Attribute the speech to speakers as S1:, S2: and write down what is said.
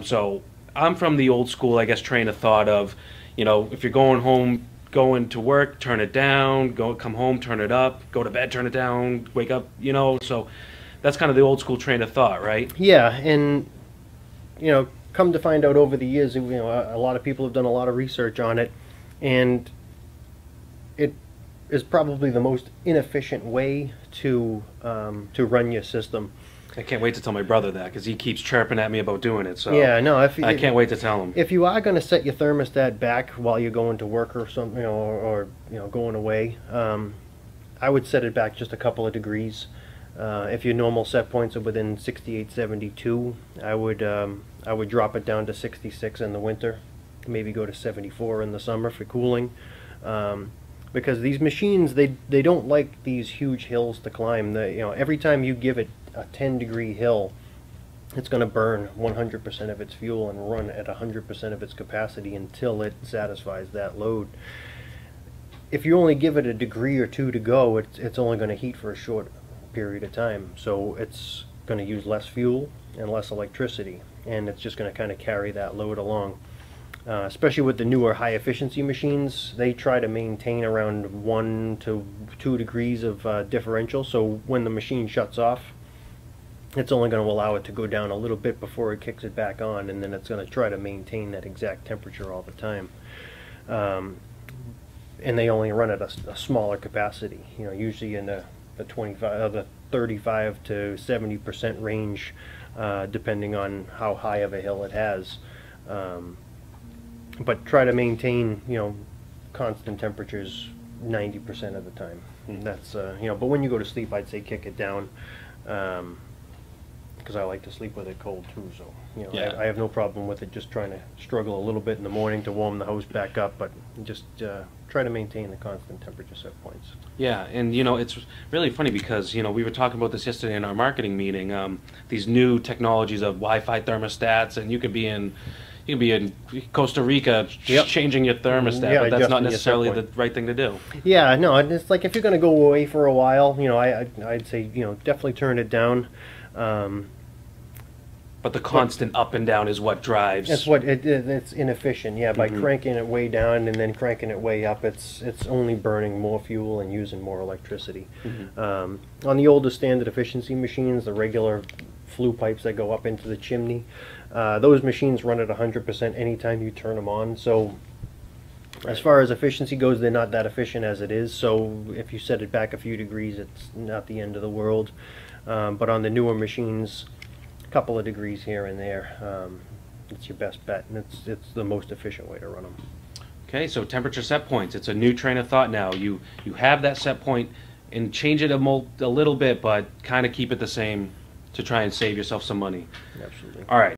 S1: So I'm from the old school, I guess, train of thought of, if you're going to work, turn it down, come home, turn it up, go to bed, turn it down, wake up, so that's kind of the old school train of thought, right?
S2: Yeah, and come to find out over the years, a lot of people have done a lot of research on it, and it is probably the most inefficient way to run your system.
S1: I can't wait to tell my brother that, because he keeps chirping at me about doing it. So
S2: yeah, no,
S1: I can't wait to tell him.
S2: If you are going to set your thermostat back while you're going to work or something, or going away, I would set it back just a couple of degrees. If your normal set points are within 68, 72, I would drop it down to 66 in the winter, maybe go to 74 in the summer for cooling. Because these machines, they don't like these huge hills to climb. Every time you give it a 10-degree hill, it's going to burn 100% of its fuel and run at 100% of its capacity until it satisfies that load. If you only give it a degree or two to go, it's only going to heat for a short period of time. So it's going to use less fuel and less electricity, and it's just going to kind of carry that load along. Especially with the newer high efficiency machines, they try to maintain around 1 to 2 degrees of differential, so when the machine shuts off, it's only going to allow it to go down a little bit before it kicks it back on, and then it's going to try to maintain that exact temperature all the time. And they only run at a smaller capacity, usually in the 35 to 70% range, depending on how high of a hill it has. But try to maintain, constant temperatures 90% of the time. That's, but when you go to sleep, I'd say kick it down, because I like to sleep with it cold too. So,
S1: yeah.
S2: I have no problem with it. Just trying to struggle a little bit in the morning to warm the house back up, but just try to maintain the constant temperature set points.
S1: Yeah, and it's really funny because we were talking about this yesterday in our marketing meeting. These new technologies of Wi-Fi thermostats, and you could be in Costa Rica changing your thermostat, but that's not necessarily the right thing to do.
S2: Yeah, no, it's like if you're going to go away for a while, I'd say, definitely turn it down.
S1: But the constant up and down is what drives.
S2: That's what it's inefficient. Yeah, by cranking it way down and then cranking it way up, it's only burning more fuel and using more electricity. On the older standard efficiency machines, the regular flue pipes that go up into the chimney, those machines run at 100% anytime you turn them on. So as far as efficiency goes, they're not that efficient as it is. So if you set it back a few degrees, it's not the end of the world. But on the newer machines, a couple of degrees here and there, it's your best bet, and it's the most efficient way to run them.
S1: Okay, so temperature set points. It's a new train of thought now. You have that set point, and change it a little bit, but kind of keep it the same to try and save yourself some money.
S2: Absolutely.
S1: All right.